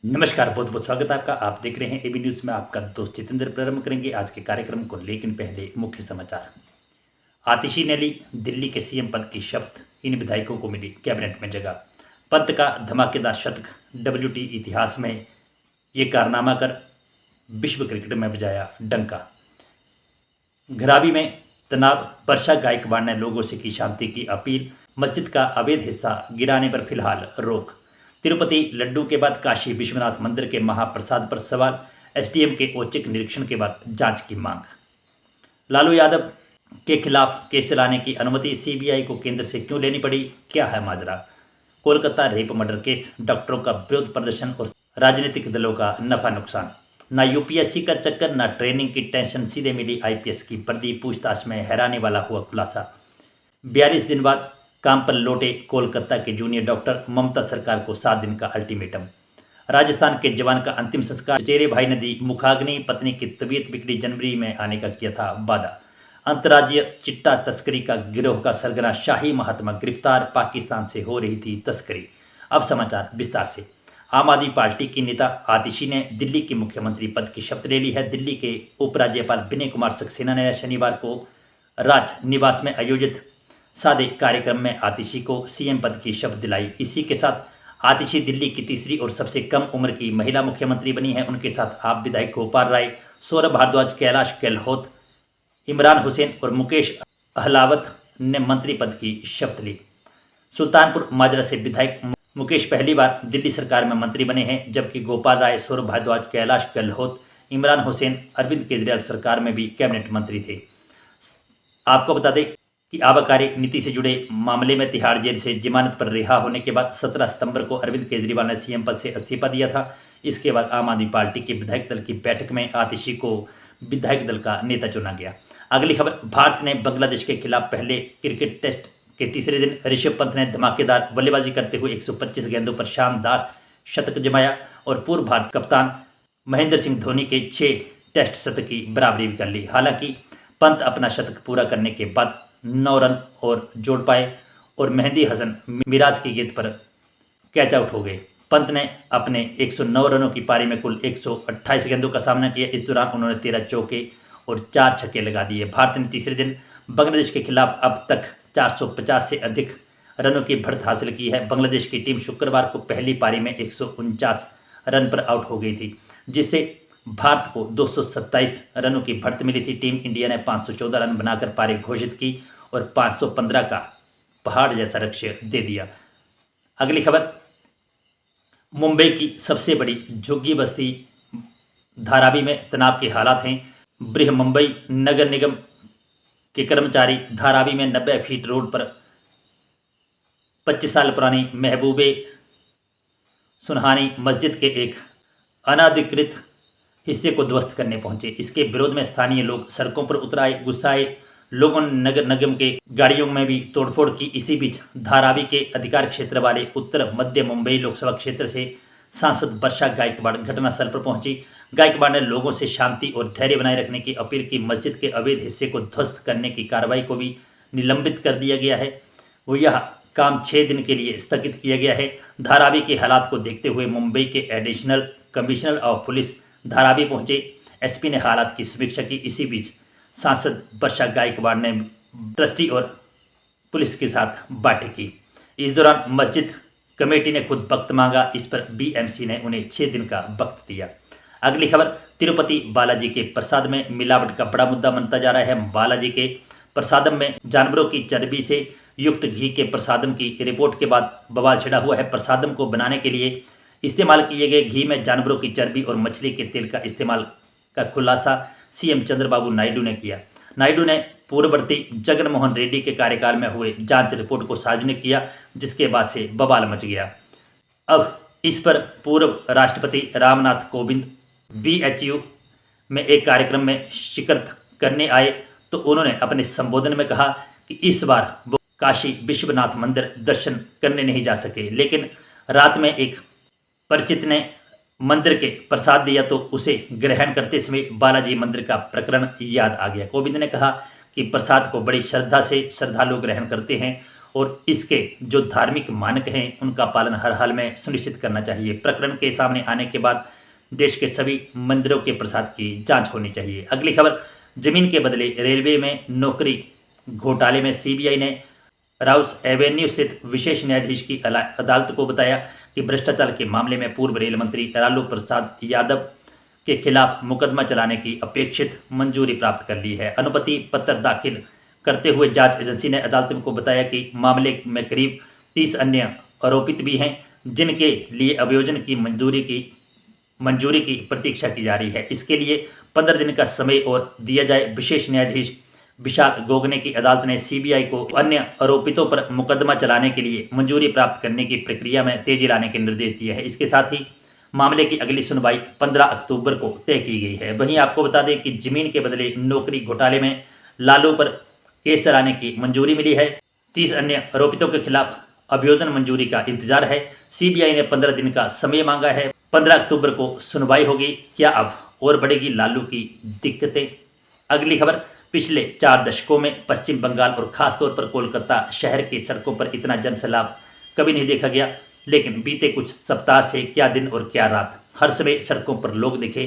नमस्कार, बहुत बहुत स्वागत है आपका। आप देख रहे हैं एबी न्यूज़ में। आपका दोस्त जितेंद्र प्रारंभ करेंगे आज के कार्यक्रम को, लेकिन पहले मुख्य समाचार। आतिशी ने ली दिल्ली के सीएम पद की शपथ, इन विधायकों को मिली कैबिनेट में जगह। पंत का धमाकेदार शतक, डब्ल्यूटी इतिहास में ये कारनामा कर विश्व क्रिकेट में बजाया डंका। घरावी में तनाव, वर्षा गायकवाड़ ने लोगों से की शांति की अपील। मस्जिद का अवैध हिस्सा गिराने पर फिलहाल रोक। तिरुपति लड्डू के बाद काशी विश्वनाथ मंदिर के महाप्रसाद पर सवाल। एसडीएम के औचक निरीक्षण के बाद जांच की मांग। लालू यादव के खिलाफ केस चलाने की अनुमति सीबीआई को केंद्र से क्यों लेनी पड़ी, क्या है माजरा। कोलकाता रेप मर्डर केस, डॉक्टरों का विरोध प्रदर्शन और राजनीतिक दलों का नफा नुकसान। ना यूपीएससी का चक्कर, ना ट्रेनिंग की टेंशन, सीधे मिली आईपीएस की वर्दी। पूछताछ में हैरानी वाला हुआ खुलासा। 42 दिन बाद काम पर लौटे कोलकाता के जूनियर डॉक्टर, ममता सरकार को 7 दिन का अल्टीमेटम। राजस्थान के जवान का अंतिम संस्कार, चेरे भाई ने दी मुखाग्नि। पत्नी की तबीयत बिगड़ी, जनवरी में आने का किया था वादा। अंतर्राज्यीय चिट्टा तस्करी का गिरोह का सरगना शाही महात्मा गिरफ्तार, पाकिस्तान से हो रही थी तस्करी। अब समाचार विस्तार से। आम आदमी पार्टी की नेता आतिशी ने दिल्ली की मुख्यमंत्री पद की शपथ ले ली है। दिल्ली के उपराज्यपाल विनय कुमार सक्सेना ने शनिवार को राज निवास में आयोजित सादे कार्यक्रम में आतिशी को सीएम पद की शपथ दिलाई। इसी के साथ आतिशी दिल्ली की तीसरी और सबसे कम उम्र की महिला मुख्यमंत्री बनी है। उनके साथ आप विधायक गोपाल राय, सौरभ भारद्वाज, कैलाश गहलोत, इमरान हुसैन और मुकेश अहलावत ने मंत्री पद की शपथ ली। सुल्तानपुर माजरा से विधायक मुकेश पहली बार दिल्ली सरकार में मंत्री बने हैं, जबकि गोपाल राय, सौरभ भारद्वाज, कैलाश गहलोत, इमरान हुसैन अरविंद केजरीवाल सरकार में भी कैबिनेट मंत्री थे। आपको बता दें कि आबकारी नीति से जुड़े मामले में तिहाड़ जेल से जमानत पर रिहा होने के बाद 17 सितंबर को अरविंद केजरीवाल ने सीएम पद से इस्तीफा दिया था। इसके बाद आम आदमी पार्टी की विधायक दल की बैठक में आतिशी को विधायक दल का नेता चुना गया। अगली खबर, भारत ने बांग्लादेश के खिलाफ पहले क्रिकेट टेस्ट के तीसरे दिन ऋषभ पंत ने धमाकेदार बल्लेबाजी करते हुए 125 गेंदों पर शानदार शतक जमाया और पूर्व भारत कप्तान महेंद्र सिंह धोनी के 6 टेस्ट शतक की बराबरी भी कर ली। हालांकि पंत अपना शतक पूरा करने के बाद 9 रन और जोड़ पाए और मेहंदी हसन मिराज की गेंद पर कैच आउट हो गए। पंत ने अपने 109 रनों की पारी में कुल 128 गेंदों का सामना किया। इस दौरान उन्होंने 13 चौके और 4 छक्के लगा दिए। भारत ने तीसरे दिन बांग्लादेश के खिलाफ अब तक 450 से अधिक रनों की बढ़त हासिल की है। बांग्लादेश की टीम शुक्रवार को पहली पारी में 149 रन पर आउट हो गई थी, जिससे भारत को 227 रनों की बढ़त मिली थी। टीम इंडिया ने 514 रन बनाकर पारी घोषित की और 515 का पहाड़ जैसा लक्ष्य दे दिया। अगली खबर, मुंबई की सबसे बड़ी झुग्गी बस्ती धारावी में तनाव के हालात हैं। बृह मुंबई नगर निगम के कर्मचारी धारावी में 90 फीट रोड पर 25 साल पुरानी महबूबे सुनहानी मस्जिद के एक अनाधिकृत हिस्से को ध्वस्त करने पहुंचे। इसके विरोध में स्थानीय लोग सड़कों पर उतर आए। गुस्साए लोगों ने नगर निगम के गाड़ियों में भी तोड़फोड़ की। इसी बीच धारावी के अधिकार क्षेत्र वाले उत्तर मध्य मुंबई लोकसभा क्षेत्र से सांसद वर्षा गायकवाड़ घटनास्थल पर पहुंची। गायकवाड़ ने लोगों से शांति और धैर्य बनाए रखने की अपील की। मस्जिद के अवैध हिस्से को ध्वस्त करने की कार्रवाई को भी निलंबित कर दिया गया है। वो यह काम 6 दिन के लिए स्थगित किया गया है। धारावी के हालात को देखते हुए मुंबई के additional commissioner of police Dharavi पहुंचे। एसपी ने हालात की समीक्षा की। इसी बीच सांसद वर्षा गायकवाड़ ने ट्रस्टी और पुलिस के साथ बैठक की। इस दौरान मस्जिद कमेटी ने खुद वक्त मांगा। इस पर बीएमसी ने उन्हें 6 दिन का वक्त दिया। अगली खबर, तिरुपति बालाजी के प्रसाद में मिलावट का बड़ा मुद्दा बनता जा रहा है। बालाजी के प्रसादम में जानवरों की चर्बी से युक्त घी के प्रसादम की रिपोर्ट के बाद बवाल छिड़ा हुआ है। प्रसादम को बनाने के लिए इस्तेमाल किए गए घी में जानवरों की चर्बी और मछली के तेल का इस्तेमाल का खुलासा सीएम चंद्रबाबू नायडू ने किया। नायडू ने पूर्ववर्ती जगन मोहन रेड्डी के कार्यकाल में हुए जांच रिपोर्ट को सार्वजनिक किया, जिसके बाद से बवाल मच गया। अब इस पर पूर्व राष्ट्रपति रामनाथ कोविंद बीएचयू में एक कार्यक्रम में शिरकत करने आए तो उन्होंने अपने संबोधन में कहा कि इस बार वो काशी विश्वनाथ मंदिर दर्शन करने नहीं जा सके, लेकिन रात में एक परिचित ने मंदिर के प्रसाद दिया तो उसे ग्रहण करते समय बालाजी मंदिर का प्रकरण याद आ गया। कोविंद ने कहा कि प्रसाद को बड़ी श्रद्धा से श्रद्धालु ग्रहण करते हैं और इसके जो धार्मिक मानक हैं उनका पालन हर हाल में सुनिश्चित करना चाहिए। प्रकरण के सामने आने के बाद देश के सभी मंदिरों के प्रसाद की जांच होनी चाहिए। अगली खबर, जमीन के बदले रेलवे में नौकरी घोटाले में सीबीआई ने राउस एवेन्यू स्थित विशेष न्यायाधीश की अदालत को बताया कि भ्रष्टाचार के मामले में पूर्व रेल मंत्री लालू प्रसाद यादव के खिलाफ मुकदमा चलाने की अपेक्षित मंजूरी प्राप्त कर ली है। अनुमति पत्र दाखिल करते हुए जांच एजेंसी ने अदालत को बताया कि मामले में करीब 30 अन्य आरोपित भी हैं जिनके लिए अभियोजन की मंजूरी की प्रतीक्षा की जा रही है। इसके लिए 15 दिन का समय और दिया जाए। विशेष न्यायाधीश विशाल गोगने की अदालत ने सीबीआई को अन्य आरोपितों पर मुकदमा चलाने के लिए मंजूरी प्राप्त करने की प्रक्रिया में तेजी लाने के निर्देश दिए हैं। इसके साथ ही मामले की अगली सुनवाई 15 अक्टूबर को तय की गई है। वहीं आपको बता दें कि जमीन के बदले नौकरी घोटाले में लालू पर केस चलाने की मंजूरी मिली है। 30 अन्य आरोपितों के खिलाफ अभियोजन मंजूरी का इंतजार है। सीबीआई ने 15 दिन का समय मांगा है। 15 अक्टूबर को सुनवाई होगी। क्या अब और बढ़ेगी लालू की दिक्कतें? अगली खबर, पिछले 4 दशकों में पश्चिम बंगाल और खासतौर पर कोलकाता शहर की सड़कों पर इतना जनसैलाब कभी नहीं देखा गया। लेकिन बीते कुछ सप्ताह से क्या दिन और क्या रात, हर समय सड़कों पर लोग दिखे।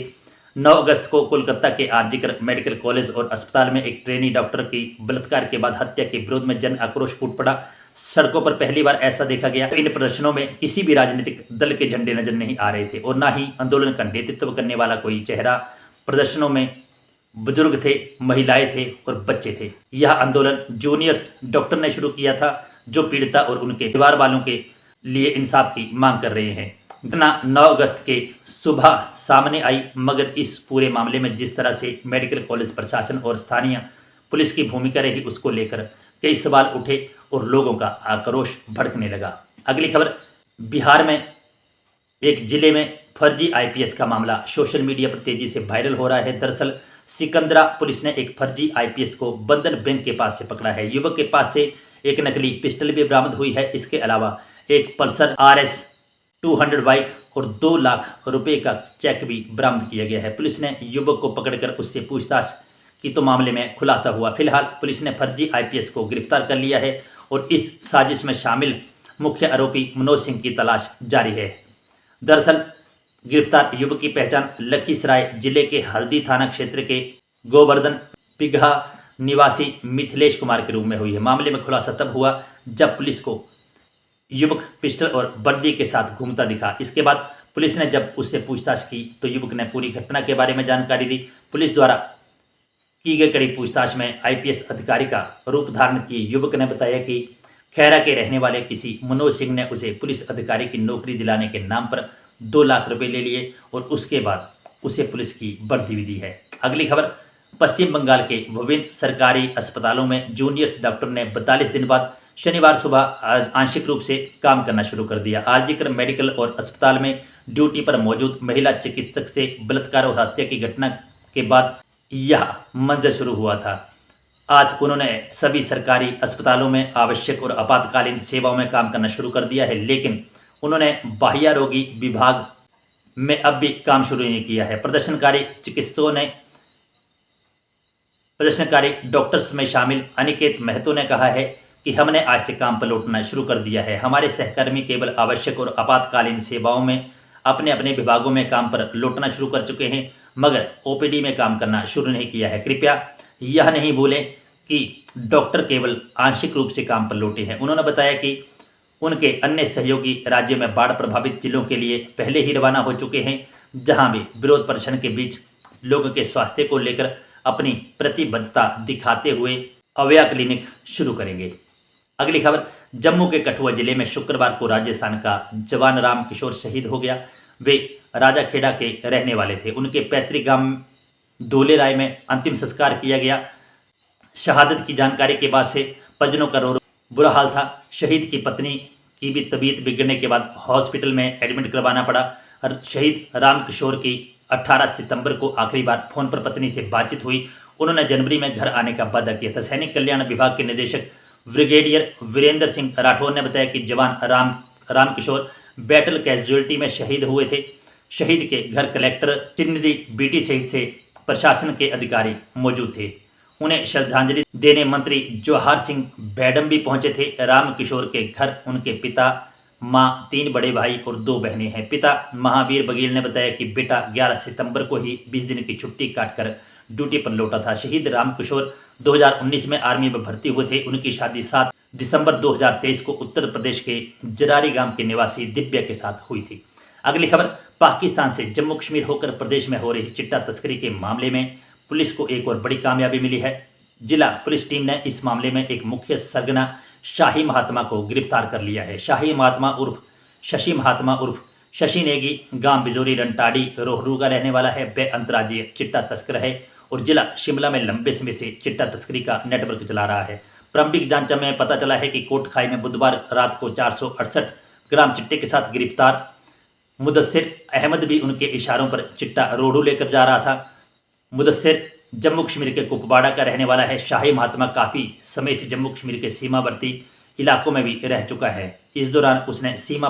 9 अगस्त को कोलकाता के आरजीकर मेडिकल कॉलेज और अस्पताल में एक ट्रेनी डॉक्टर की बलात्कार के बाद हत्या के विरोध में जन आक्रोश फूट पड़ा। सड़कों पर पहली बार ऐसा देखा गया। इन प्रदर्शनों में किसी भी राजनीतिक दल के झंडे नजर नहीं आ रहे थे और न ही आंदोलन का नेतृत्व करने वाला कोई चेहरा। प्रदर्शनों में बुजुर्ग थे, महिलाएं थे और बच्चे थे। यह आंदोलन जूनियर्स डॉक्टर ने शुरू किया था जो पीड़िता और उनके परिवार वालों के लिए इंसाफ की मांग कर रहे हैं। घटना 9 अगस्त के सुबह सामने आई, मगर इस पूरे मामले में जिस तरह से मेडिकल कॉलेज प्रशासन और स्थानीय पुलिस की भूमिका रही उसको लेकर कई सवाल उठे और लोगों का आक्रोश भड़कने लगा। अगली खबर, बिहार में एक जिले में फर्जी आईपीएस का मामला सोशल मीडिया पर तेजी से वायरल हो रहा है। दरअसल सिकंदरा पुलिस ने एक फर्जी आईपीएस को बंधन बैंक के पास से पकड़ा है। युवक के पास से एक नकली पिस्टल भी बरामद हुई है। इसके अलावा एक पल्सर RS 200 बाइक और 2 लाख रुपए का चेक भी बरामद किया गया है। पुलिस ने युवक को पकड़कर उससे पूछताछ की तो मामले में खुलासा हुआ। फिलहाल पुलिस ने फर्जी आईपीएस को गिरफ्तार कर लिया है और इस साजिश में शामिल मुख्य आरोपी मनोज सिंह की तलाश जारी है। दरअसल गिरफ्तार युवक की पहचान लखीसराय जिले के हल्दी थाना क्षेत्र के गोवर्धन पिघा निवासी मिथिलेश कुमार के रूप में हुई है। मामले में खुलासा तब हुआ जब पुलिस को युवक पिस्टल और वर्दी के साथ घूमता दिखा। इसके बाद पुलिस ने जब उससे पूछताछ की तो युवक ने पूरी घटना के बारे में जानकारी दी। पुलिस द्वारा की गई कड़ी पूछताछ में आईपीएस अधिकारी का रूप धारण किए युवक ने बताया कि खैरा के रहने वाले किसी मनोज सिंह ने उसे पुलिस अधिकारी की नौकरी दिलाने के नाम पर 2 लाख रुपए ले लिए और उसके बाद उसे पुलिस की वर्दी भी दी है। अगली खबर, पश्चिम बंगाल के विभिन्न सरकारी अस्पतालों में जूनियर्स डॉक्टर ने 42 दिन बाद शनिवार सुबह आंशिक रूप से काम करना शुरू कर दिया। आरजीकर मेडिकल और अस्पताल में ड्यूटी पर मौजूद महिला चिकित्सक से बलात्कार और हत्या की घटना के बाद यह मंजर शुरू हुआ था। आज उन्होंने सभी सरकारी अस्पतालों में आवश्यक और आपातकालीन सेवाओं में काम करना शुरू कर दिया है, लेकिन उन्होंने बाह्य रोगी विभाग में अब भी काम शुरू नहीं किया है। प्रदर्शनकारी डॉक्टर्स में शामिल अनिकेत महतो ने कहा है कि हमने आज से काम पर लौटना शुरू कर दिया है। हमारे सहकर्मी केवल आवश्यक और आपातकालीन सेवाओं में अपने अपने विभागों में काम पर लौटना शुरू कर चुके हैं, मगर ओपीडी में काम करना शुरू नहीं किया है। कृपया यह नहीं भूलें कि डॉक्टर केवल आंशिक रूप से काम पर लौटे हैं। उन्होंने बताया कि उनके अन्य सहयोगी राज्य में बाढ़ प्रभावित जिलों के लिए पहले ही रवाना हो चुके हैं, जहां भी विरोध प्रदर्शन के बीच लोगों के स्वास्थ्य को लेकर अपनी प्रतिबद्धता दिखाते हुए अवया क्लिनिक शुरू करेंगे। अगली खबर, जम्मू के कठुआ जिले में शुक्रवार को राजस्थान का जवान राम किशोर शहीद हो गया। वे राजाखेड़ा के रहने वाले थे। उनके पैतृक गांव दोले राय में अंतिम संस्कार किया गया। शहादत की जानकारी के बाद से परिजनों का रो बुरा हाल था। शहीद की पत्नी की भी तबीयत बिगड़ने के बाद हॉस्पिटल में एडमिट करवाना पड़ा। शहीद राम किशोर की 18 सितंबर को आखिरी बार फोन पर पत्नी से बातचीत हुई। उन्होंने जनवरी में घर आने का वादा किया था। सैनिक कल्याण विभाग के निदेशक ब्रिगेडियर वीरेंद्र सिंह राठौर ने बताया कि जवान राम किशोर बैटल कैजुअलिटी में शहीद हुए थे। शहीद के घर कलेक्टर चिन्हदी बीटी सहित से प्रशासन के अधिकारी मौजूद थे। उन्हें श्रद्धांजलि देने मंत्री जवाहर सिंह भैडम भी पहुंचे थे। रामकिशोर के घर उनके पिता, मां, 3 बड़े भाई और 2 बहनें हैं। पिता महावीर बघेल ने बताया कि बेटा 11 सितंबर को ही 20 दिन की छुट्टी काटकर ड्यूटी पर लौटा था। शहीद रामकिशोर 2019 में आर्मी में भर्ती हुए थे। उनकी शादी 7 दिसंबर 2023 को उत्तर प्रदेश के जरारी गांव के निवासी दिव्या के साथ हुई थी। अगली खबर, पाकिस्तान से जम्मू कश्मीर होकर प्रदेश में हो रही चिट्टा तस्करी के मामले में पुलिस को एक और बड़ी कामयाबी मिली है। जिला पुलिस टीम ने इस मामले में एक मुख्य सरगना शाही महात्मा को गिरफ्तार कर लिया है। शाही महात्मा उर्फ शशि नेगी गांव बिजोरी रंटाड़ी रोहरू का रहने वाला है। वह अंतर्राज्यीय चिट्टा तस्कर है और जिला शिमला में लंबे समय से चिट्टा तस्करी का नेटवर्क चला रहा है। प्रारंभिक जांच में पता चला है कि कोटखाई में बुधवार रात को 468 ग्राम चिट्टे के साथ गिरफ्तार मुदस्सिर अहमद भी उनके इशारों पर चिट्टा रोडू लेकर जा रहा था। मुदस्सिर जम्मू कश्मीर के कुपवाड़ा का रहने वाला है। शाही महात्मा काफ़ी समय से जम्मू कश्मीर के सीमावर्ती इलाकों में भी रह चुका है। इस दौरान उसने सीमा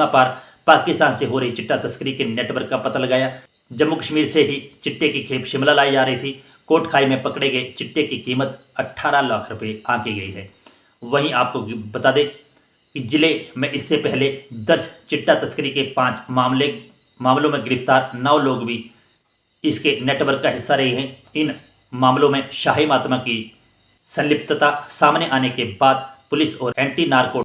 पार पाकिस्तान से हो रही चिट्टा तस्करी के नेटवर्क का पता लगाया। जम्मू कश्मीर से ही चिट्टे की खेप शिमला लाई जा रही थी। कोटखाई में पकड़े गए चिट्टे की कीमत 18 लाख रुपए आंकी गई है। वहीं आपको बता दें कि जिले में इससे पहले दर्ज चिट्टा तस्करी के 5 मामलों में गिरफ्तार 9 लोग भी इसके नेटवर्क का हिस्सा रहे हैं। इन मामलों में शाही महात्मा की संलिप्तता सामने आने के बाद पुलिस और एंटी नार्को